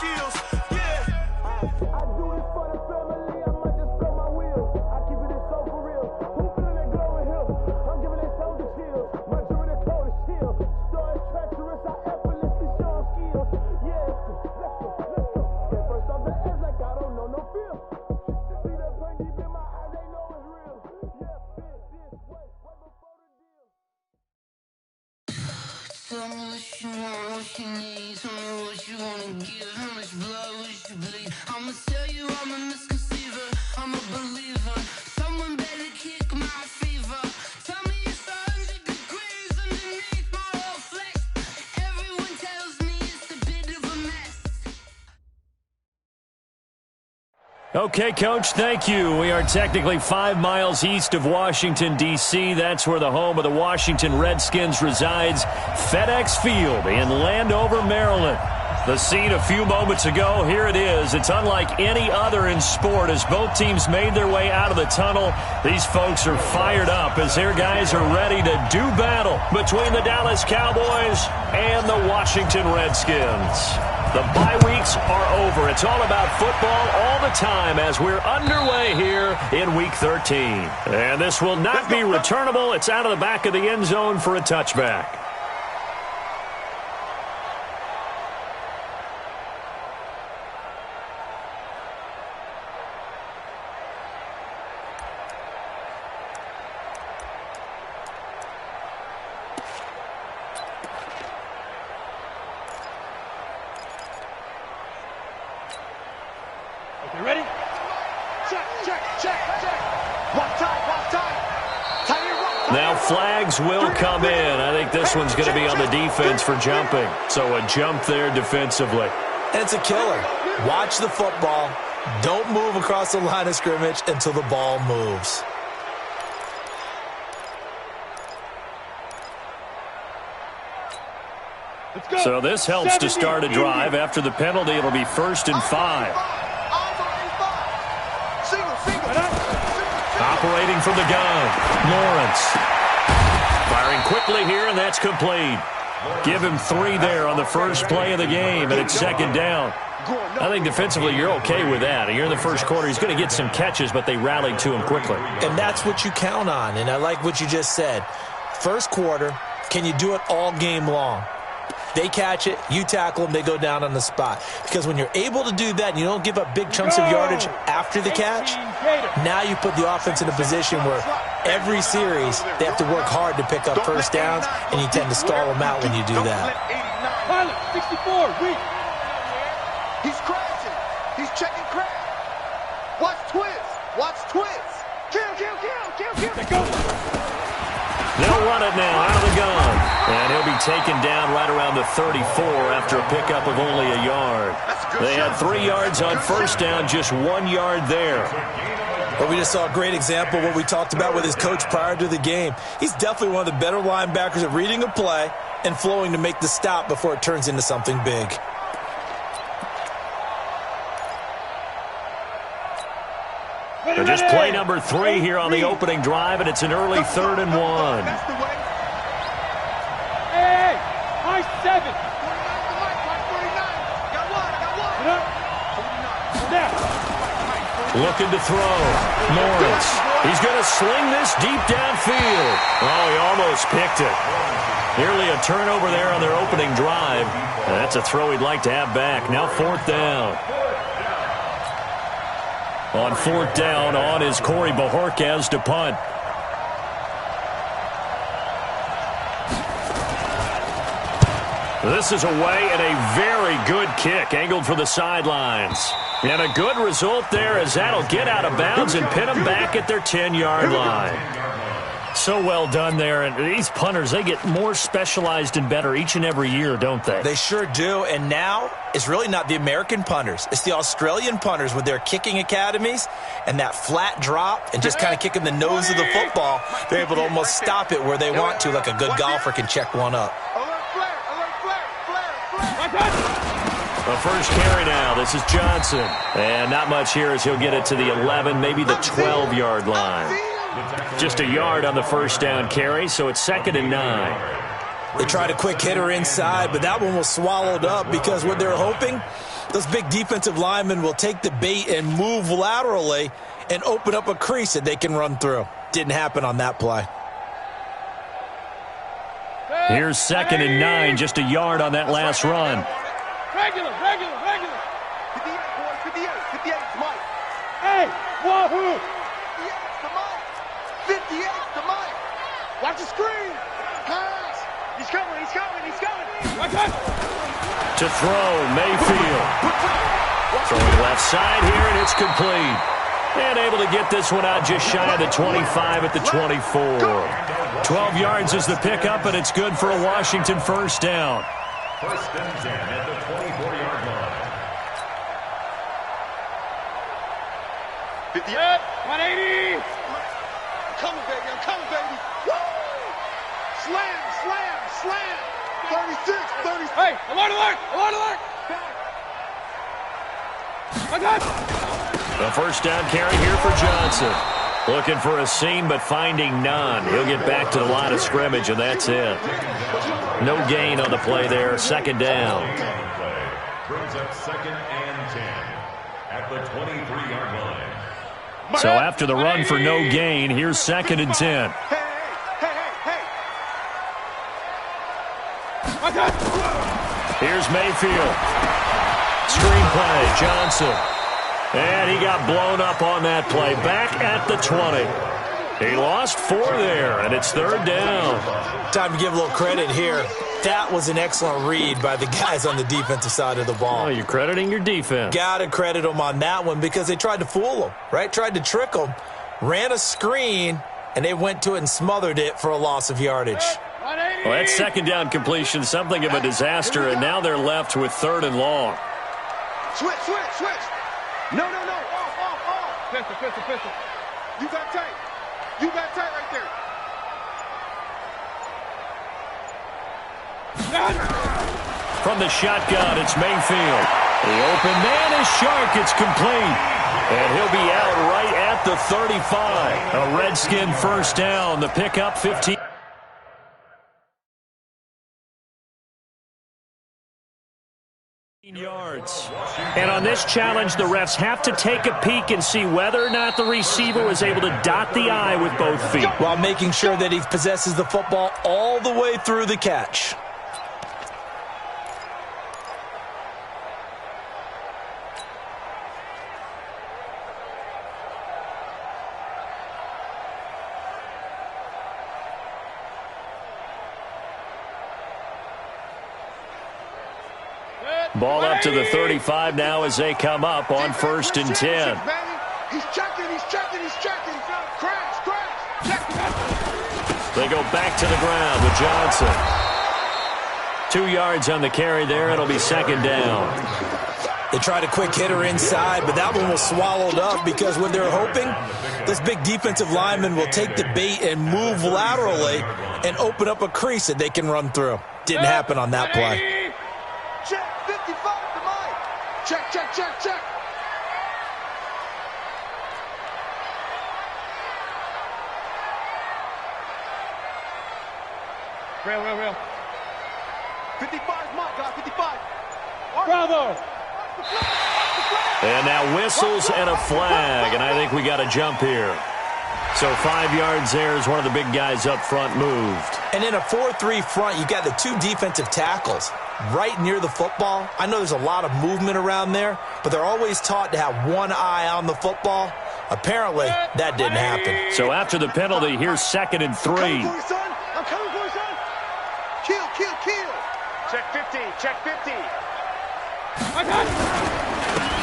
skills. Yeah. I do this for the family. I might just blow my wheels. I keep it so for real. Who feeling that glowing hill? I'm giving that soldier chills. My jewelry that cold as chill. Story treacherous. I effortlessly show them skills. Yeah. Let's go. Get first off the edge like I don't know no feel. See that pain deep in my eyes, they know it's real. Yeah, this way, right before the deal. Tell me what you want, what you need. Tell me what you wanna give. How much blood would you bleed? I'ma tell you I'm a misconceiver. I'm a believer. Someone better kick my fever. Tell me it's 100 degrees underneath my whole flesh. Everyone tells me it's a bit of a mess. Okay, Coach, thank you. We are technically 5 miles east of Washington, D.C. That's where the home of the Washington Redskins resides, FedEx Field in Landover, Maryland. The scene a few moments ago, here it is. It's unlike any other in sport as both teams made their way out of the tunnel. These folks are fired up as their guys are ready to do battle between the Dallas Cowboys and the Washington Redskins. The bye weeks are over. It's all about football all the time as we're underway here in Week 13. And this will not be returnable. It's out of the back of the end zone for a touchback. You ready? Check. One time. Now flags will come in. I think this one's going to be on the defense for jumping. So a jump there defensively. And it's a killer. Watch the football. Don't move across the line of scrimmage until the ball moves. So this helps to start a drive. After the penalty, it'll be 1st and 5. Operating from the gun, Lawrence. Firing quickly here, and that's complete. Give him 3 there on the first play of the game, and it's 2nd down. I think defensively you're okay with that. You're in the first quarter. He's going to get some catches, but they rallied to him quickly. And that's what you count on, and I like what you just said. First quarter, can you do it all game long? They catch it, you tackle them, they go down on the spot. Because when you're able to do that and you don't give up big chunks of yardage after the catch, now you put the offense in a position where every series they have to work hard to pick up first downs, and you tend to stall them out when you do that. Pilot, 64, weak. He's crashing. He's checking crash. Watch twist. Kill. They go. They'll run it now out of the gun. And he'll be taken down right around the 34 after a pickup of only a yard. They had 3 yards on first down, just 1 yard there. But we just saw a great example of what we talked about with his coach prior to the game. He's definitely one of the better linebackers at reading a play and flowing to make the stop before it turns into something big. But just play number 3 here on the opening drive, and it's an early 3rd and 1. Hey, high 7. Looking to throw. Lawrence. He's going to sling this deep downfield. Oh, he almost picked it. Nearly a turnover there on their opening drive. That's a throw he'd like to have back. Now 4th down. On 4th down, on is Corey Bojorquez to punt. This is away and a very good kick, angled for the sidelines. And a good result there as that'll get out of bounds and pin them back at their 10-yard line. So well done there. And these punters, they get more specialized and better each and every year, don't they? They sure do. And now it's really not the American punters. It's the Australian punters with their kicking academies and that flat drop and just kind of kicking the nose of the football. They're able to almost stop it where they want to, like a good golfer can check one up. The first carry now. This is Johnson. And not much here as he'll get it to the 11, maybe the 12-yard line. Just a yard on the first down carry, so it's 2nd and 9. They tried a quick hitter inside, but that one was swallowed up because what they're hoping, those big defensive linemen will take the bait and move laterally and open up a crease that they can run through. Didn't happen on that play. Here's 2nd and 9, just a yard on that last run. Regular. 58, boys, 58. 58 is Mike. Hey, wahoo! 58 to Mike. Watch the screen. Pass. He's coming. Watch out! To throw, Mayfield. Throwing left side here, and it's complete. And able to get this one out just shy of the 25 at the 24. 12 yards is the pickup, and it's good for a Washington first down. First and 10 at the 24-yard line. 58. 180! I'm coming, baby. Woo! Slam. 36. Hey, alert! Watch out! The first down carry here for Johnson. Looking for a seam, but finding none. He'll get back to the line of scrimmage, and that's it. No gain on the play there. 2nd down. Brings up 2nd and 10 at the 23-yard line. So after the run for no gain, here's 2nd and 10. Hey. Watch out! Here's Mayfield. Screen play, Johnson. And he got blown up on that play. Back at the 20. He lost 4 there, and it's 3rd down. Time to give a little credit here. That was an excellent read by the guys on the defensive side of the ball. Oh, you're crediting your defense. Got to credit them on that one because they tried to fool them, right? Tried to trick them. Ran a screen, and they went to it and smothered it for a loss of yardage. Well, that 2nd down completion, something of a disaster, and now they're left with 3rd and long. Switch. No. Off. Pistol. You got tight right there. From the shotgun, it's Mayfield. The open man is Shark. It's complete. And he'll be out right at the 35. A Redskin first down. The pickup, 15 yards. And on this challenge, the refs have to take a peek and see whether or not the receiver was able to dot the I with both feet, while making sure that he possesses the football all the way through the catch. Ball up to the 35 now as they come up on 1st and 10. He's checking. Crash. They go back to the ground with Johnson. 2 yards on the carry there. It'll be 2nd down. They tried a quick hitter inside, but that one was swallowed up because what they're hoping, this big defensive lineman will take the bait and move laterally and open up a crease that they can run through. Didn't happen on that play. Check. 55 to Mike. Check. Real. 55 Mike, guys. 55. Bravo! And now whistles and a flag, and I think we got a jump here. So 5 yards there as one of the big guys up front moved. And in a 4-3 front, you got the 2 defensive tackles right near the football. I know there's a lot of movement around there, but they're always taught to have one eye on the football. Apparently, that didn't happen. So after the penalty, here's 2nd and 3. I'm coming for you, son. Kill. Check 50.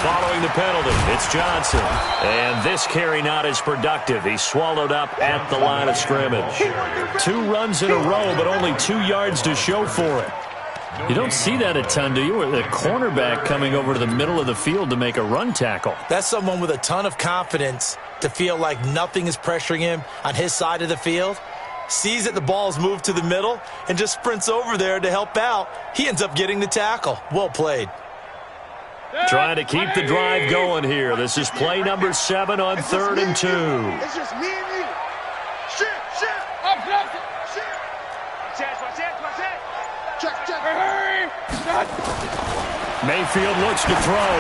Following the penalty, it's Johnson. And this carry not as productive. He's swallowed up at the line of scrimmage. 2 runs in a row, but only 2 yards to show for it. You don't see that a ton, do you? With a cornerback coming over to the middle of the field to make a run tackle. That's someone with a ton of confidence to feel like nothing is pressuring him on his side of the field. Sees that the ball's moved to the middle and just sprints over there to help out. He ends up getting the tackle. Well played. Trying to keep the drive going here. This is play number 7 on 3rd and 2. It's just me and you. Shift. Up. Shift. Watch that. Mayfield looks to throw.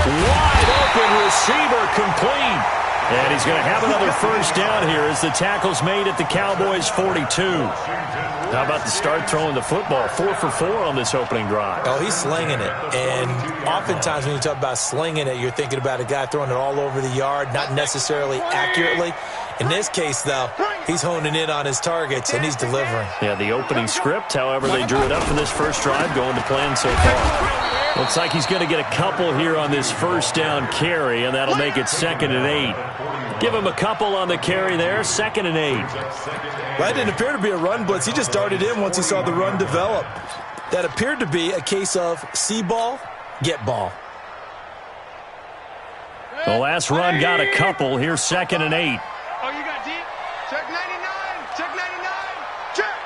Wide open receiver, complete. And he's going to have another first down here as the tackle's made at the Cowboys' 42. How about the start throwing the football? 4 for 4 on this opening drive. Oh, he's slinging it. And oftentimes when you talk about slinging it, you're thinking about a guy throwing it all over the yard, not necessarily accurately. In this case, though, he's honing in on his targets, and he's delivering. Yeah, the opening script, however, they drew it up for this first drive, going to plan so far. Looks like he's going to get a couple here on this first down carry, and that'll make it 2nd and 8. Give him a couple on the carry there, 2nd and 8. That didn't appear to be a run blitz. He just darted in once he saw the run develop. That appeared to be a case of see ball, get ball. The last run got a couple. Here's 2nd and 8. Oh, you got deep? Check 99. Check 99. Check.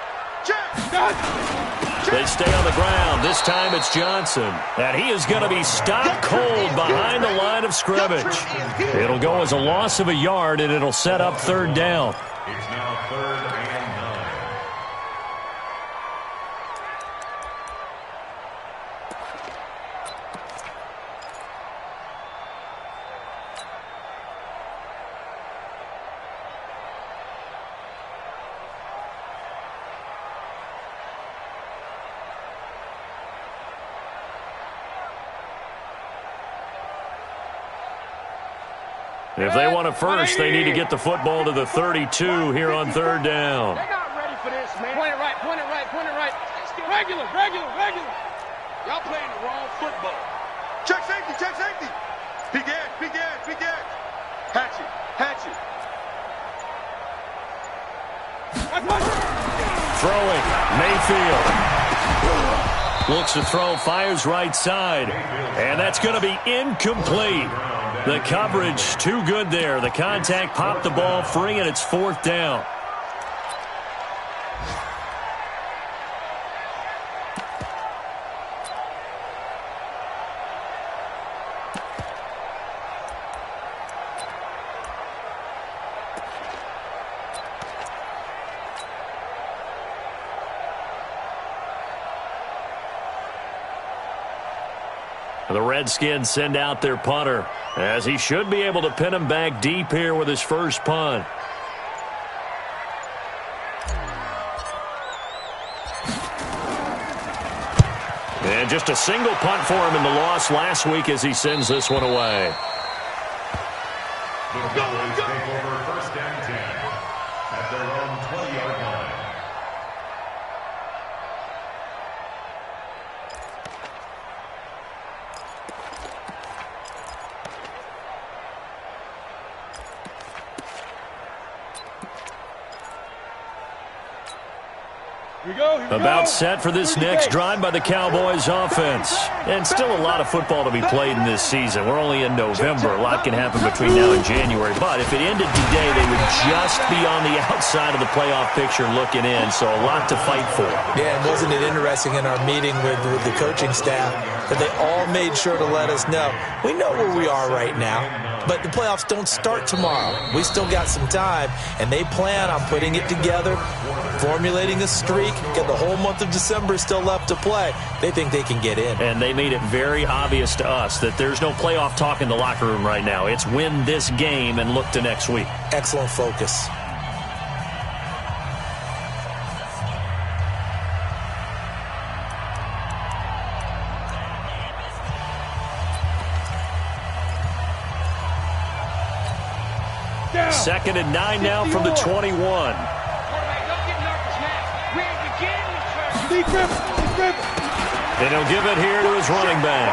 They stay on the ground. This time it's Johnson. And he is going to be stopped cold behind the line of scrimmage. It'll go as a loss of a yard, and it'll set up 3rd down. It's now 3rd and 9. If they want a first, they need to get the football to the 32 here on 3rd down. They're not ready for this, man. Point it right, point it right, point it right. Regular, regular, regular. Y'all playing the wrong football. Check safety, check safety. Big edge, big edge, big edge. Hatch it, hatch it. Throwing, Mayfield. Looks to throw, fires right side. And that's going to be incomplete. The coverage too good there. The contact popped the ball free, and it's 4th down. The Redskins send out their punter, as he should be able to pin him back deep here with his first punt. And just a single punt for him in the loss last week as he sends this one away. The Cowboys take over 1st and 10 at their own 20-yard line. About set for this next drive by the Cowboys offense. And still a lot of football to be played in this season. We're only in November. A lot can happen between now and January. But if it ended today, they would just be on the outside of the playoff picture looking in. So a lot to fight for. Yeah, and wasn't it interesting in our meeting with the coaching staff that they all made sure to let us know, we know where we are right now, but the playoffs don't start tomorrow. We still got some time, and they plan on putting it together, formulating a streak, get the whole month of December still left to play. They think they can get in. And they made it very obvious to us that there's no playoff talk in the locker room right now. It's win this game and look to next week. Excellent focus. Second and 9 now from the 21. Don't get nervous, man. We ain't beginning the first. And he'll give it here to his running back.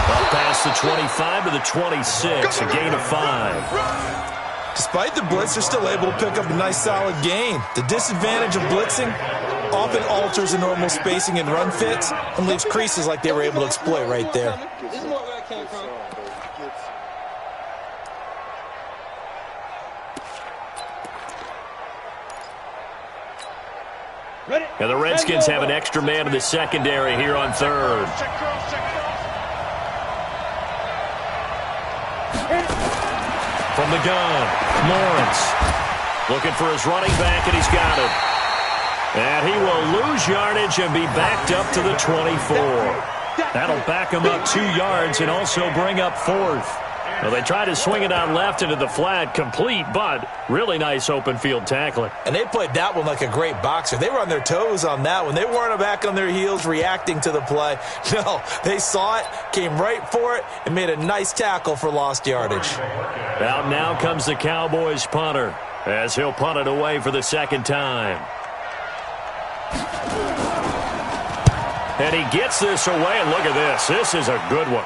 Up past the 25 to the 26, a gain of 5. Despite the blitz, they're still able to pick up a nice solid gain. The disadvantage of blitzing often alters the normal spacing and run fits and leaves creases like they were able to exploit right there. This is more where I came from. And the Redskins have an extra man in the secondary here on 3rd. Check cross, check cross. From the gun, Lawrence looking for his running back, and he's got it. And he will lose yardage and be backed up to the 24. That'll back him up 2 yards and also bring up 4th. Well, they tried to swing it out left into the flat, complete, but really nice open field tackling. And they played that one like a great boxer. They were on their toes on that one. They weren't back on their heels reacting to the play. No, they saw it, came right for it, and made a nice tackle for lost yardage. Out now comes the Cowboys punter as he'll punt it away for the 2nd time. And he gets this away, and look at this. This is a good one.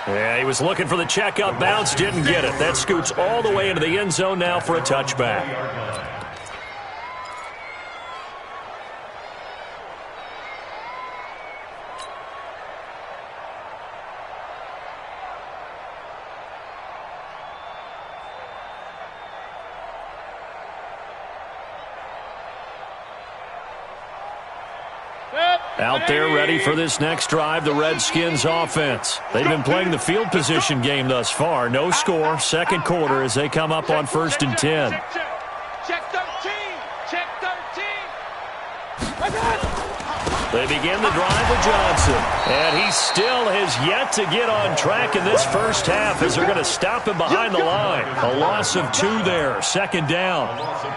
Yeah, he was looking for the checkup bounce, didn't get it. That scoots all the way into the end zone now for a touchback. Out there ready for this next drive, the Redskins offense. They've been playing the field position game thus far. No score, 2nd quarter as they come up on 1st and 10. Check 13. Check 13. They begin the drive with Johnson. And he still has yet to get on track in this first half as they're going to stop him behind the line. A loss of 2 there, 2nd down.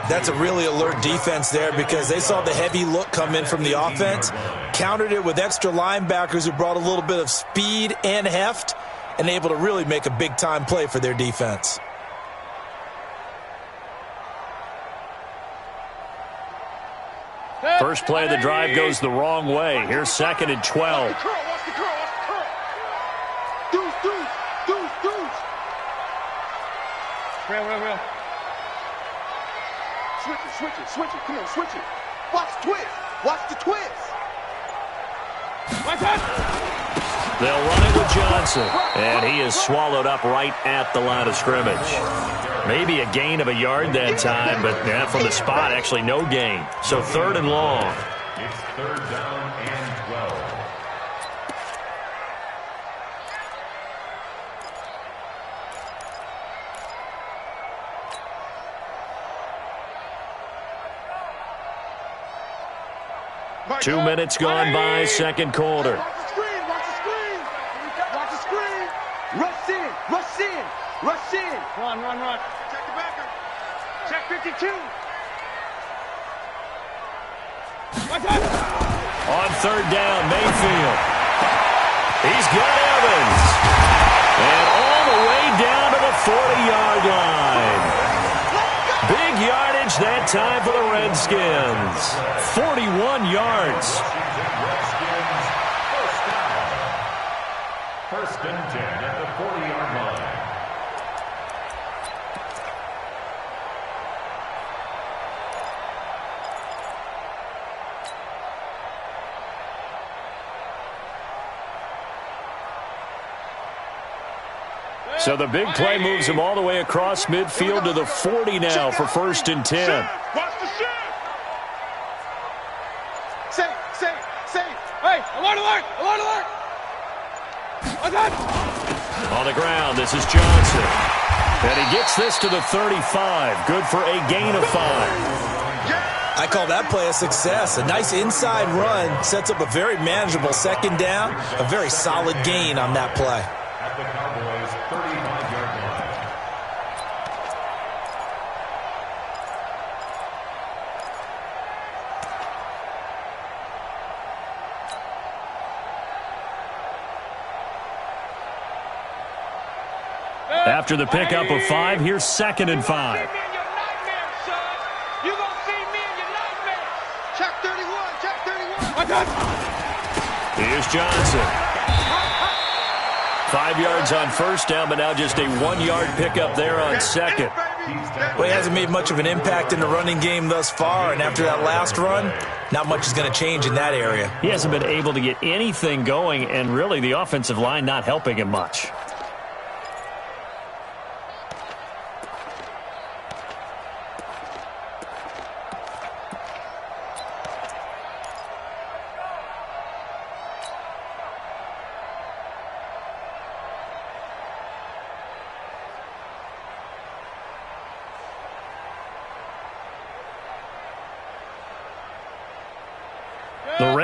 That's a really alert defense there because they saw the heavy look come in from the offense, countered it with extra linebackers who brought a little bit of speed and heft, and able to really make a big-time play for their defense. First play of the drive goes the wrong way. Here's 2nd and 12. Real. Switch it. Come on, switch it. Watch the twist. Watch the twist. They'll run it with Johnson. And he is swallowed up right at the line of scrimmage. Maybe a gain of a yard that time, but from the spot, actually no gain. So 3rd and long. It's 3rd down and 12. Two minutes gone by, 2nd quarter. Watch the screen. Rush in. Run. Check the backer. Check 52. On 3rd down, Mayfield. He's got Evans. And all the way down to the 40-yard line. Big yardage that time for the Redskins. 41 yards. First and 10 at the 40-yard line. So the big play moves him all the way across midfield to the 40 now for 1st and 10. Watch the shift. Safe. Hey, alert. On the ground, this is Johnson. And he gets this to the 35. Good for a gain of 5. I call that play a success. A nice inside run sets up a very manageable 2nd down. A very solid gain on that play. At the Cowboys' 35-yard line. After the pickup of 5, here's 2nd and 5. You gonna see me in your nightmare. Check 31. Here's Johnson. 5 yards on 1st down, but now just a 1-yard pickup there on 2nd. Well, he hasn't made much of an impact in the running game thus far, and after that last run, not much is going to change in that area. He hasn't been able to get anything going, and really the offensive line not helping him much.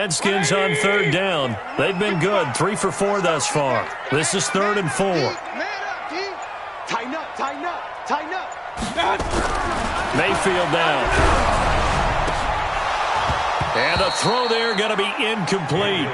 Redskins on third down. They've been good, 3 for 4 thus far. This is 3rd and 4. Man up, D. Tighten up, tighten up, tighten up. Mayfield down. And a throw there going to be incomplete.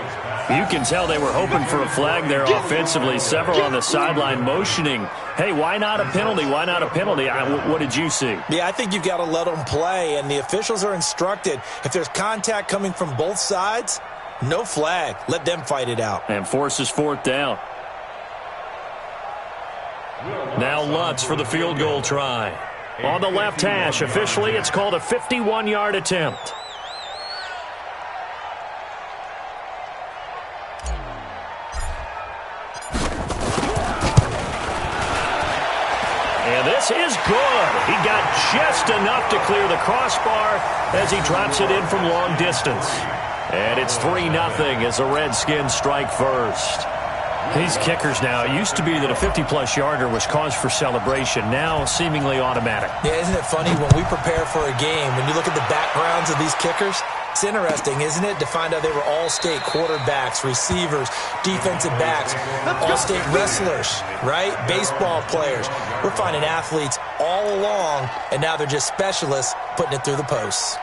You can tell they were hoping for a flag there offensively. Several on the sideline motioning, hey, why not a penalty? Why not a penalty? What did you see? Yeah, I think you've got to let them play, and the officials are instructed, if there's contact coming from both sides, no flag. Let them fight it out. And forces 4th down. Now Lutz for the field goal try. On the left hash, officially it's called a 51-yard attempt. And this is good. He got just enough to clear the crossbar as he drops it in from long distance. And it's 3-0 as the Redskins strike first. These kickers now, it used to be that a 50-plus yarder was cause for celebration, now seemingly automatic. Yeah, isn't it funny when we prepare for a game, when you look at the backgrounds of these kickers, it's interesting, isn't it, to find out they were all-state quarterbacks, receivers, defensive backs, all-state wrestlers, right? Baseball players. We're finding athletes all along, and now they're just specialists putting it through the posts.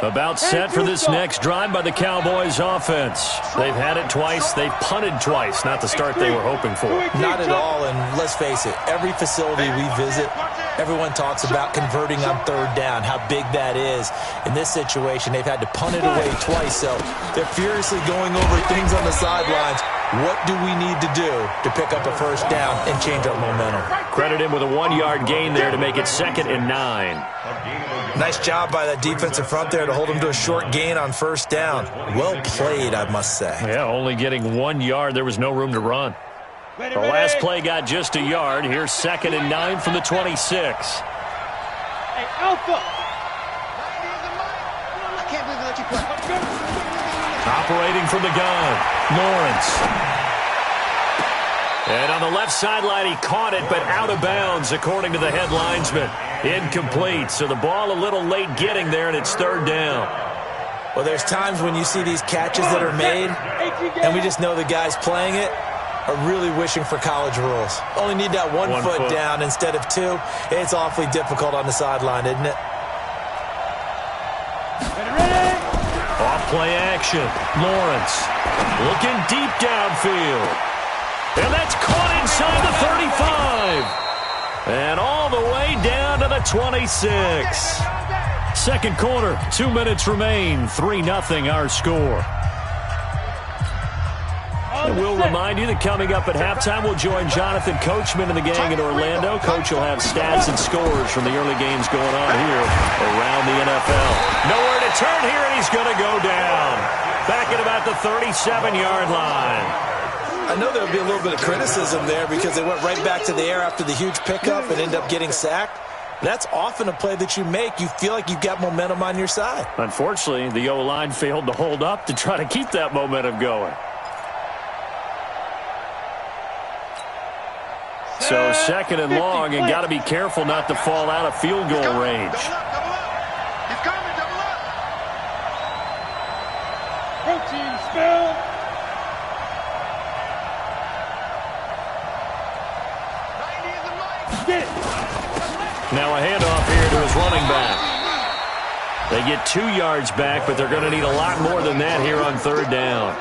About set for this next drive by the Cowboys offense. They've had it twice. They've punted twice. Not the start they were hoping for. Not at all, and let's face it, every facility we visit, everyone talks about converting on 3rd down, how big that is. In this situation, they've had to punt it away twice, so they're furiously going over things on the sidelines. What do we need to do to pick up a 1st down and change our momentum? Credit him with a 1-yard gain there to make it 2nd and 9. Nice job by that defensive front there to hold him to a short gain on 1st down. Well played, I must say. Yeah, only getting 1 yard. There was no room to run. The last play got just a yard. Here's 2nd and 9 from the 26. Hey, Alpha! I can't believe they let you play. Operating from the gun, Lawrence. And on the left sideline, he caught it, but out of bounds, according to the head linesman. Incomplete, so the ball a little late getting there, and it's 3rd down. Well, there's times when you see these catches that are made, and we just know the guys playing it are really wishing for college rules. Only need that one foot down instead of 2. It's awfully difficult on the sideline, isn't it? Off play action. Lawrence looking deep downfield. And that's caught inside the 35. And all the way down to the 26. Second quarter, 2 minutes remain. 3-0 our score. And we'll remind you that coming up at halftime, we'll join Jonathan Coachman and the gang in Orlando. Coach will have stats and scores from the early games going on here around the NFL. Nowhere to turn here, and he's going to go down. Back at about the 37-yard line. I know there'll be a little bit of criticism there because they went right back to the air after the huge pickup and end up getting sacked. That's often a play that you make. You feel like you've got momentum on your side. Unfortunately, the O-line failed to hold up to try to keep that momentum going. So 2nd and long, and got to be careful not to fall out of field goal range. Double up. He's coming, double up. Protein spell. Now a handoff here to his running back. They get 2 yards back, but they're going to need a lot more than that here on 3rd down.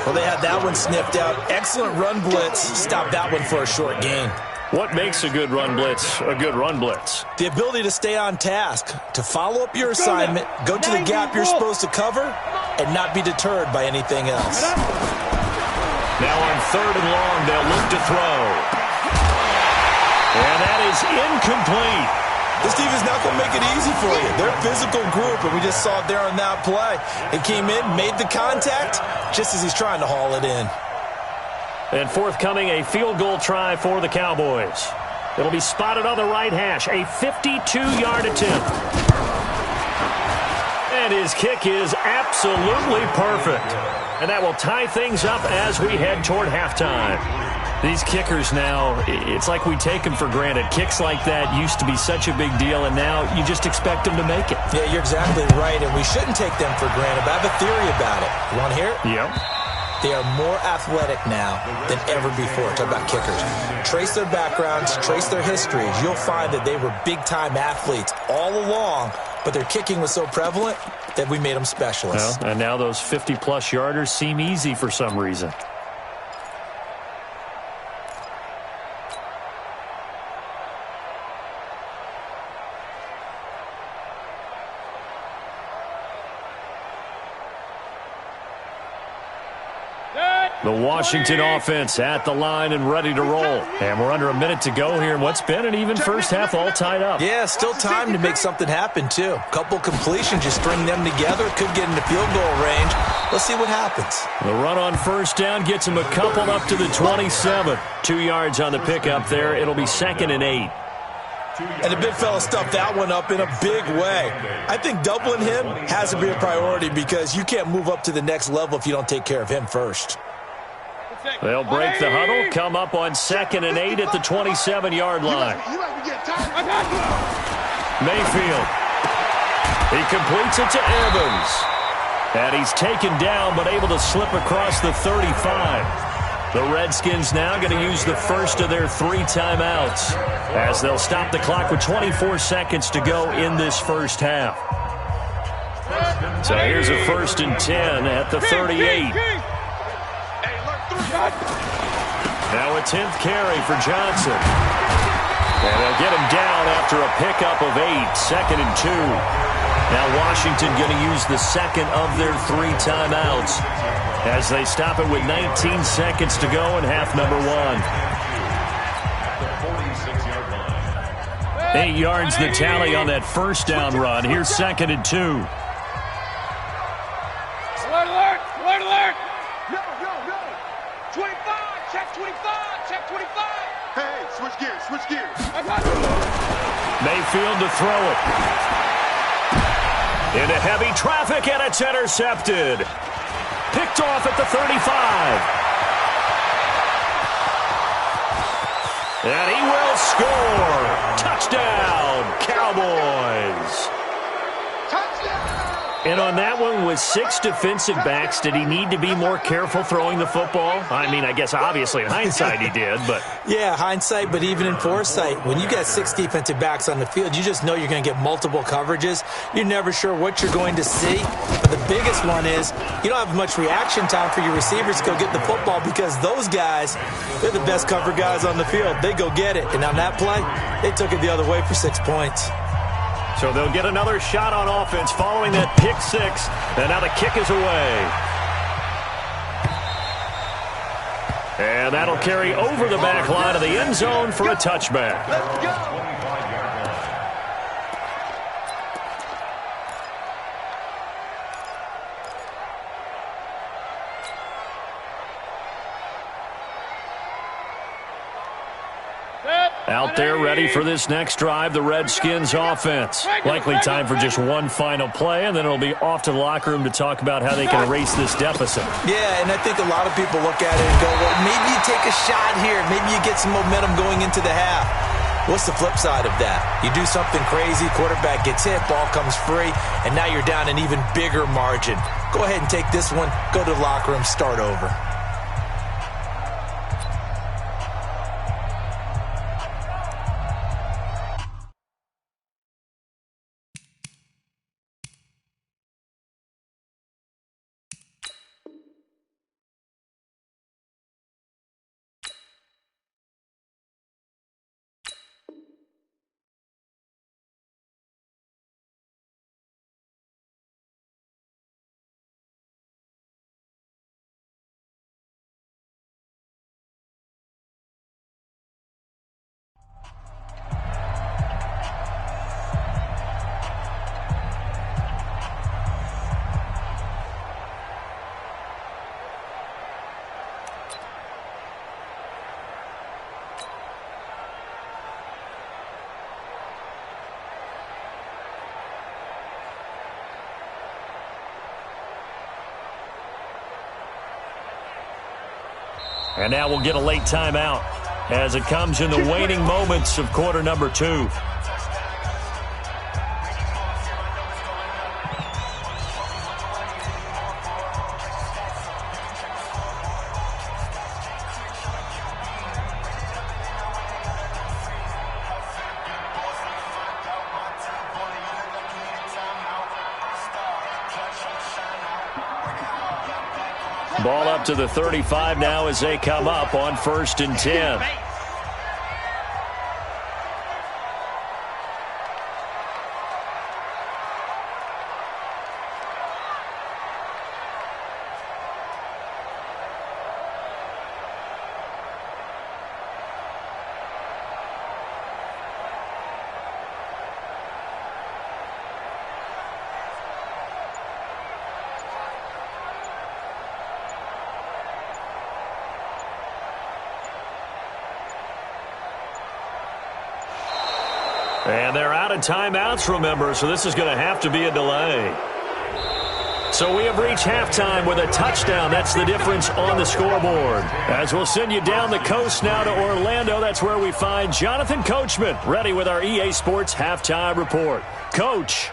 Well, they had that one sniffed out. Excellent run blitz. Stopped that one for a short gain. What makes a good run blitz a good run blitz? The ability to stay on task, to follow up your assignment, go to the gap you're supposed to cover, and not be deterred by anything else. Now on 3rd and long, they'll look to throw. And that is incomplete. This team is not going to make it easy for you. They're a physical group, and we just saw it there on that play. It came in, made the contact, just as he's trying to haul it in. And forthcoming, a field goal try for the Cowboys. It'll be spotted on the right hash, a 52-yard attempt. And his kick is absolutely perfect. And that will tie things up as we head toward halftime. These kickers now, it's like we take them for granted. Kicks like that used to be such a big deal, and now you just expect them to make it. Yeah, you're exactly right, and we shouldn't take them for granted, but I have a theory about it. You want to hear it? Yep. They are more athletic now than ever before. Talk about kickers. Trace their backgrounds, trace their histories. You'll find that they were big-time athletes all along, but their kicking was so prevalent that we made them specialists. Well, and now those 50-plus yarders seem easy for some reason. The Washington offense at the line and ready to roll. And we're under a minute to go here in what's been an even first half, all tied up. Yeah, still time to make something happen, too. Couple completions, you string them together, could get into field goal range. Let's see what happens. The run on first down gets him a couple up to the 27. 2 yards on the pickup there. It'll be 2nd and 8. And the big fella stuffed that one up in a big way. I think doubling him has to be a priority because you can't move up to the next level if you don't take care of him first. They'll break the huddle, come up on 2nd and 8 at the 27-yard line. Mayfield. He completes it to Evans. And he's taken down but able to slip across the 35. The Redskins now going to use the first of their 3 timeouts as they'll stop the clock with 24 seconds to go in this first half. So here's a 1st and 10 at the 38. Now a 10th carry for Johnson. And they'll get him down after a pickup of 8, 2nd and 2. Now Washington going to use the second of their 3 timeouts as they stop it with 19 seconds to go in half number 1. 8 yards the tally on that first down run. Here's 2nd and 2. Alert, alert, alert, alert. No, no, no. 25, check 25, check 25. Hey, switch gears, switch gears. Mayfield to throw it. Into heavy traffic, and it's intercepted. Picked off at the 35. And he will score. Touchdown, Cowboys. And on that one, with 6 defensive backs, did he need to be more careful throwing the football? I mean, I guess obviously in hindsight he did, but... Yeah, hindsight, but even in foresight, when you got 6 defensive backs on the field, you just know you're going to get multiple coverages. You're never sure what you're going to see. But the biggest one is you don't have much reaction time for your receivers to go get the football because those guys, they're the best cover guys on the field. They go get it. And on that play, they took it the other way for 6 points. So they'll get another shot on offense following that pick 6. And now the kick is away. And that'll carry over the back line of the end zone for a touchback. Let's go. Out there ready for this next drive, the Redskins offense. Likely time for just one final play, and then it'll be off to the locker room to talk about how they can erase this deficit. Yeah, and I think a lot of people look at it and go, well, maybe you take a shot here. Maybe you get some momentum going into the half. What's the flip side of that? You do something crazy, quarterback gets hit, ball comes free, and now you're down an even bigger margin. Go ahead and take this one, go to the locker room, start over. And now we'll get a late timeout as it comes in the waning moments of quarter number 2. Ball up to the 35 now as they come up on 1st and 10. And they're out of timeouts, remember, so this is going to have to be a delay. So we have reached halftime with a touchdown. That's the difference on the scoreboard. As we'll send you down the coast now to Orlando, that's where we find Jonathan Coachman, ready with our EA Sports Halftime Report. Coach.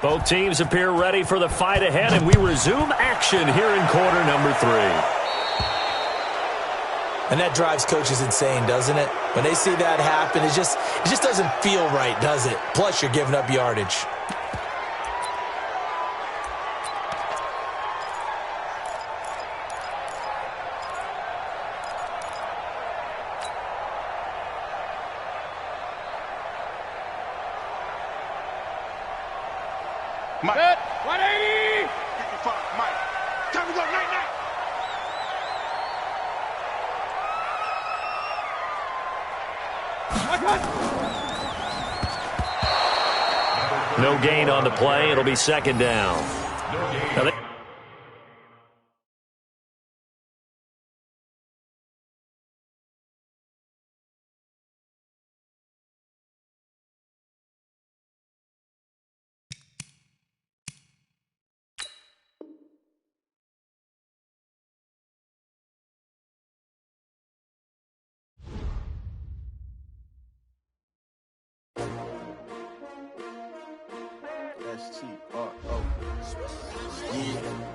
Both teams appear ready for the fight ahead, and we resume action here in quarter number 3. And that drives coaches insane, doesn't it? When they see that happen, it just doesn't feel right, does it? Plus, you're giving up yardage. Mike. Set. 180. 55, Mike. Time to go, night, night. No gain on the play. It'll be 2nd down. Now S-T-R-O. Yeah.